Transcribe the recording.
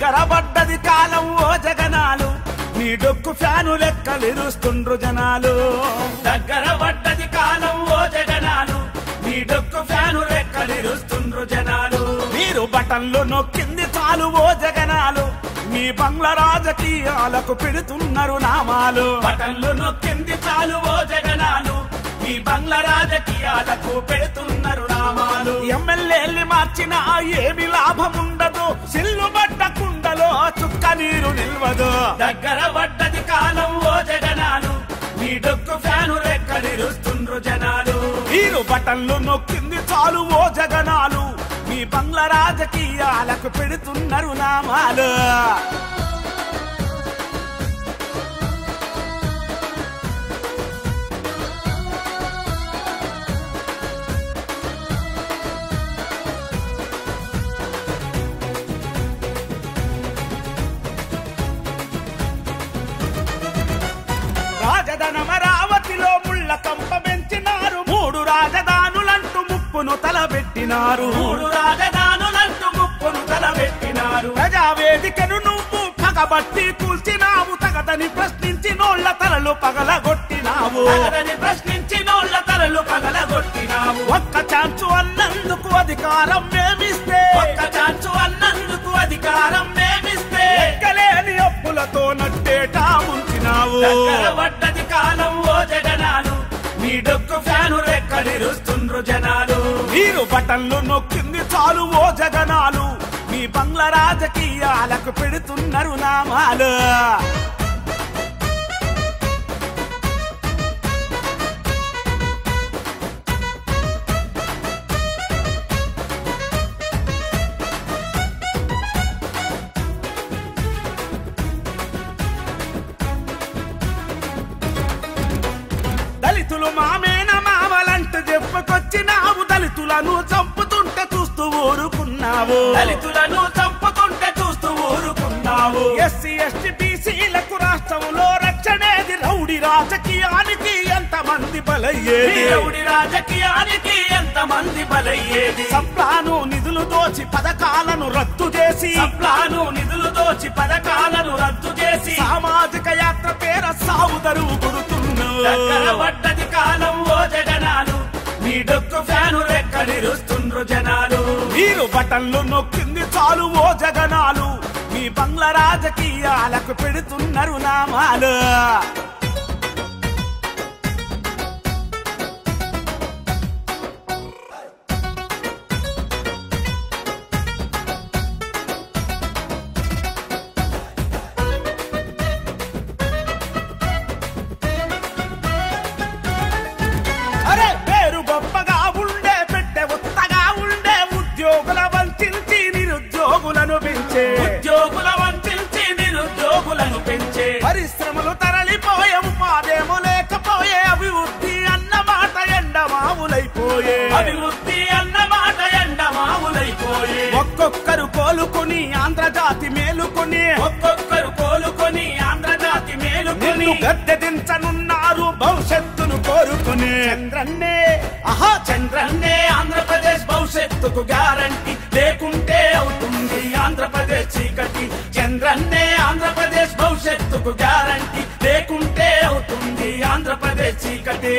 దగ్గర పడ్డది కాలం ఓ జగనాలు నీ డొక్కు ఫ్యాను లెక్కలిరుస్తుండ్రు జనాలు దగ్గర పడ్డది కాలం ఓ జగనాలు నీ డొక్కు ఫ్యాను లెక్కలిరుస్తుండ్రు జనాలు మీరు బటన్లు నొక్కింది చాలు ఓ జగనాలు మీ బంగ్లా రాజకీయాలకు పెడుతున్నారు నామాలు బటన్లు నొక్కింది చాలు ఓ జగనాలు మీ బంగ్లా రాజకీయాలకు పెడుతున్నారు నామాలు ఎమ్మెల్యేల్ని మార్చినా ఏమి లాభం ఉండదు సిల్లు బట్ట కుండలో చుక్క నీరు నిల్వదు దగ్గర పడ్డది కాలం ఓ జగనాలు మీ డొక్కు ఫ్యాను లెక్కలిరుస్తుండ్రు జనాలు మీరు బటన్లు నొక్కింది చాలు ఓ జగనాలు మీ బంగ్లా రాజకీయాలకు పెడుతున్నారు నామాలు రాజధానమరావతిలో ముళ్ళ కంప పెంచినారు 3 రాజధానులంటూ ముప్పును తలబెట్టినారు 3 రాజధానులంటూ ముప్పును తలబెట్టినారు ప్రజావేదికను నువ్వు పగబట్టి కూల్చినావు తగదని ప్రశ్నించినోళ్ల తలలు పగలగొట్టినావు ఒక్క ఛాన్సు అన్నందుకు అధికారం మేమిస్తే ఎక్కలేని అప్పులతో నట్టేటా ముంచినావు పడ్డది కాలం ఓ జగనాలు మీ డొక్కు ఫ్యాను లెక్కలిరుస్తుండ్రు జనాలు మీరు బటన్లు నొక్కింది చాలు ఓ జగనాలు మీ బంగ్లా రాజకీయాలకు పెడుతున్నారు నామాలు దళితులు మామేన మావలంటూ చెప్పుకొచ్చినావు దళితులను చంపుతుంటే చూస్తూ ఊరుకున్నావు ఎస్సీ ఎస్టీ బీసీలకు రాష్ట్రంలో రక్షణేది రౌడీ రాజకీయానికి ఎంతమంది బలయ్యేది సప్లాను నిధులు దోచి పథకాలను రద్దు చేసి సామాజిక యాత్ర పేర సాగు దరువు పడ్డది కాలం ఓ జగనాలు మీ డొక్కు ఫ్యాను లెక్కలిరుస్తుండ్రు జనాలు మీరు బటన్లు నొక్కింది చాలు ఓ జగనాలు మీ బంగ్లా రాజకీయాలకు పెడుతున్నారు నామాలు నిరుద్యోగులను పెంచే పరిశ్రమలు తరలిపోయే ఉపాధేమో లేకపోయే అభివృద్ధి అన్నమాట ఎండమావులైపోయే ఒక్కొక్కరు కోలుకొని ఆంధ్రజాతి మేలుకొని గద్దె దించనున్నారు భవిష్యత్తును కోరుకుని చంద్రన్నే ఆంధ్రప్రదేశ్ భవిష్యత్తుకు గ్యారంటీ లేకుంటే అవుతుంది ఆంధ్రప్రదేశ్ చీకటి చంద్రన్నే ఆంధ్రప్రదేశ్ భవిష్యత్తుకు గ్యారంటీ లేకుంటే అవుతుంది ఆంధ్రప్రదేశ్ చీకటి